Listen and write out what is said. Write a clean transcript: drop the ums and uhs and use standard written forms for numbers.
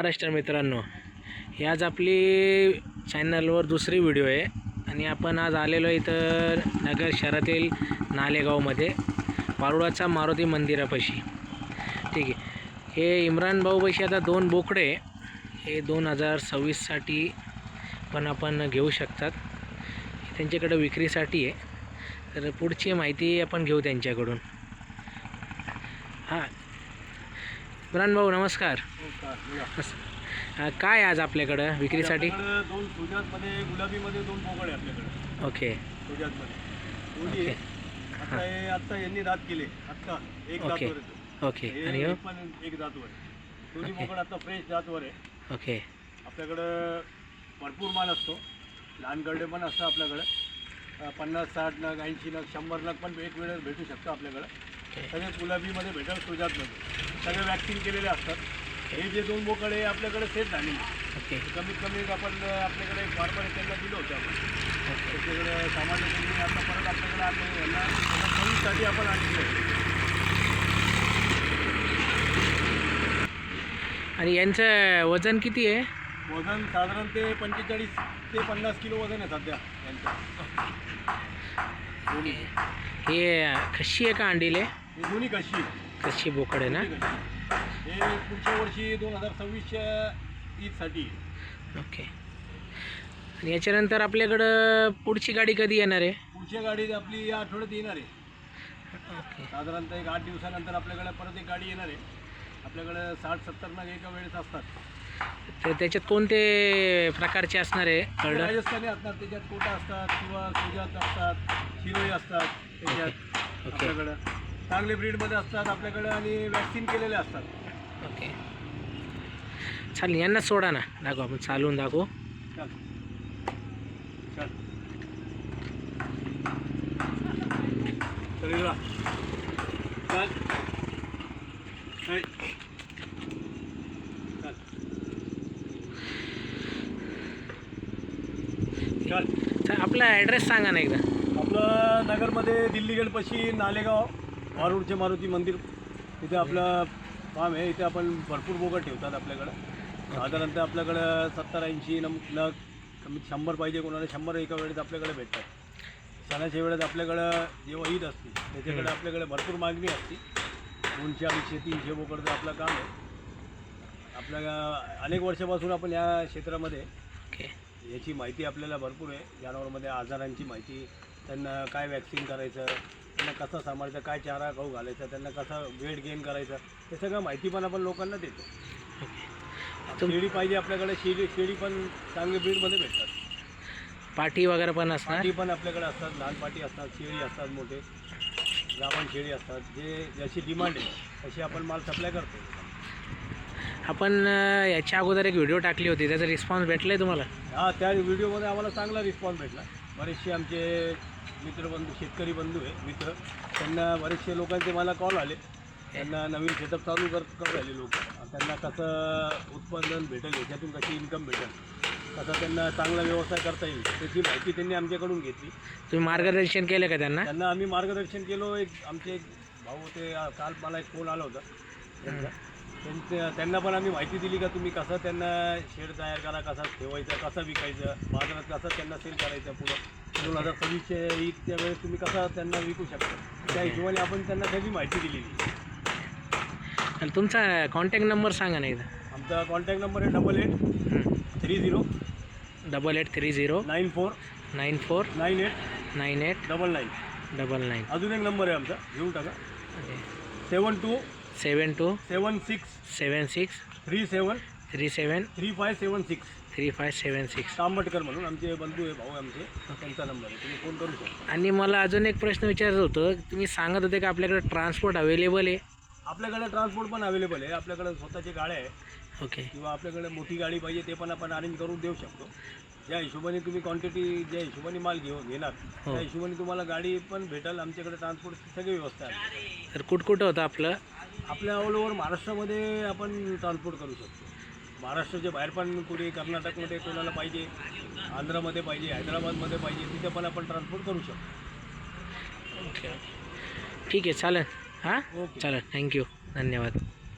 महाराष्ट्र मित्रांनो, ही आज आपली चॅनलवर दुसरी व्हिडिओ आहे आणि आपण आज आलेलो इथं नगर शहरातील नालेगावमध्ये पारोळाचा मारुती मंदिरापाशी. ठीक आहे, हे इम्रान भाऊपाशी आता दोन बोकडे हे 2026साठी पण आपण घेऊ शकतात. त्यांच्याकडे विक्रीसाठी आहे, तर पुढची माहिती आपण घेऊ त्यांच्याकडून. हां इम्रान भाऊ नमस्कार. काय आज आपल्याकडं विक्रीसाठी? दोन सुजातमध्ये गुलाबीमध्ये दोन बोकड आहे आपल्याकडे. ओके सुजातमध्ये आता यांनी दात केले. आता एक ओके दातवर ओके आणि हो? पण एक दातवर दोन्ही बोकड आता फ्रेश दातवर आहे. ओके आपल्याकडं भरपूर माल असतो. लहान गरडे पण असतं आपल्याकडं. 50-60 नग 80 नग 100 नग पण एक वेळेस भेटू शकतं आपल्याकडं. सगळे गुलाबीमध्ये भेटेल, सुजातमध्ये सगळे वॅक्सिन केलेले असतात. हे जे दोन बोकड आहे आपल्याकडे सेट झालेले. ओके कमीत कमी आपण आपल्याकडे फार्मर त्यांना दिलं होतं आपण. त्याच्याकडे सामान्य त्यांनी आता परत आपल्याकडे आणले. यांना सर्विससाठी आपण आणले. आणि यांचं वजन किती आहे? वजन साधारण ते 45 ते 50 किलो वजन आहे सध्या यांचं. हे खशी आहे का अंडीले? हे दोन्ही कशी खशी बोकड आहे ना? हे पुढच्या वर्षी 2026च्या ईदसाठी. ओके. आणि याच्यानंतर आपल्याकडं पुढची गाडी कधी येणार आहे? पुढच्या गाडी आपली या आठवड्यात येणार आहे. ओके साधारणतः एक 8 दिवसानंतर आपल्याकडे परत एक गाडी येणार आहे. आपल्याकडे 60-70 नग एका वेळेस असतात. तर त्याच्यात कोणते प्रकारचे असणार आहे? कळलं. राजस्थानी असतात, त्याच्यात कोटा असतात किंवा सुजात असतात, शिरोई असतात त्याच्यात. ओके आपल्याकडं चांगले ब्रीडमध्ये असतात आपल्याकडे आणि वॅक्सिन केलेले असतात. ओके चालेल, यांना सोडा ना, दाखवू आपण चालवून दाखवू. चल चल चल इला. चल चल चल. तर आपला ॲड्रेस सांगा ना एकदा. आपलं नगरमध्ये दिल्ली गेटपाशी नालेगाव मारुतीचे मारुती मंदिर इथे आपलं फार्म आहे. इथे आपण भरपूर बोकड ठेवतात आपल्याकडं. साधारणतः आपल्याकडं 70-80 नग कमीत 100 पाहिजे, कोणाला 100 एका वेळेत आपल्याकडे भेटतात. सणाच्या वेळेत आपल्याकडं जेव्हा ईद असते त्याच्याकडे आपल्याकडे भरपूर मागणी असते. 200-250-300 बोकडचं आपलं काम आहे. आपल्या अनेक वर्षापासून आपण या क्षेत्रामध्ये ओके याची माहिती आपल्याला भरपूर आहे. जनावरांमध्ये आजारांची माहिती, त्यांना काय वॅक्सिन करायचं, त्यांना कसं सांभाळायचं, काय चारा खाऊ घालायचा, त्यांना कसं वेट गेन करायचं, हे सगळं माहिती पण आपण लोकांना देतो. शेळी पाहिजे आपल्याकडे, शेळी पण चांगले ब्रीडमध्ये भेटतात. पाठी वगैरे पण असणार? पाठी पण आपल्याकडे असतात, लहान पाठी असतात, शेळी असतात, मोठे गावण शेळी असतात. जे जशी डिमांड आहे तशी आपण माल सप्लाय करतो. आपण याच्या अगोदर एक व्हिडिओ टाकली होती, त्याचा रिस्पॉन्स भेटला आहे तुम्हाला? हां, त्या व्हिडिओमध्ये आम्हाला चांगला रिस्पॉन्स भेटला. बरेचसे आमचे मित्रबंधू, शेतकरी बंधू आहे मित्र, त्यांना बरेचसे लोकांचे मला कॉल आले. त्यांना नवीन शेतअप चालू करत राहिले लोक. त्यांना कसं उत्पादन भेटेल, याच्यातून कशी इन्कम भेटेल, कसं त्यांना चांगला व्यवसाय करता येईल, त्याची माहिती त्यांनी आमच्याकडून घेतली. तुम्ही मार्गदर्शन केलं का त्यांना? त्यांना आम्ही मार्गदर्शन केलो. आमचे एक भाऊ होते, काल मला एक फोन आला होता त्यांना पण आम्ही माहिती दिली का तुम्ही कसं त्यांना शेड तयार करा, कसं ठेवायचं, कसं विकायचं, बाजारात कसं त्यांना सेल करायचं. पुढं 2026च्या ईदच्या वेळेस तुम्ही कसं त्यांना विकू शकता, त्या हिशोबाने आपण त्यांना सगळी माहिती दिलेली. आणि तुमचा कॉन्टॅक्ट नंबर सांगा ना एकदा. आमचा कॉन्टॅक्ट नंबर आहे 8830 8830 94 94 98 98 99. 99. अजून एक नंबर आहे आमचा, घेऊन टाका. 72 72 76 76 37 37 3576. 3576. तांबटकर म्हणून आमचे बंधू आहे, भाऊ आमचे, त्यांचा नंबर आहे, तुम्ही फोन करू शकता. आणि मला अजून एक प्रश्न विचारायचं होतं. तुम्ही सांगत होते का आपल्याकडे ट्रान्सपोर्ट अवेलेबल आहे? आपल्याकडे ट्रान्सपोर्ट पण अवेलेबल आहे. आपल्याकडे स्वतःची गाड्या आहे ओके किंवा आपल्याकडे मोठी गाडी पाहिजे ते पण आपण अरेंज करून देऊ शकतो. ज्या हिशोबाने तुम्ही क्वांटिटी, ज्या हिशोबाने माल घेणार त्या हिशोबाने तुम्हाला गाडी पण भेटेल. आमच्याकडे ट्रान्सपोर्टची सगळी व्यवस्था आहे. तर कुठं होतं आपलं? आपल्या ऑल ओव्हर महाराष्ट्रामध्ये आपण ट्रान्सपोर्ट करू शकतो. महाराष्ट्राच्या बाहेर पण कुठे, कर्नाटकमध्ये कोणाला पाहिजे, आंध्रामध्ये पाहिजे, हैदराबादमध्ये पाहिजे, तिथे पण आपण ट्रान्सपोर्ट करू शकतो. ओके ठीक आहे, चालेल. हां ओके. चालेल, थँक्यू, धन्यवाद.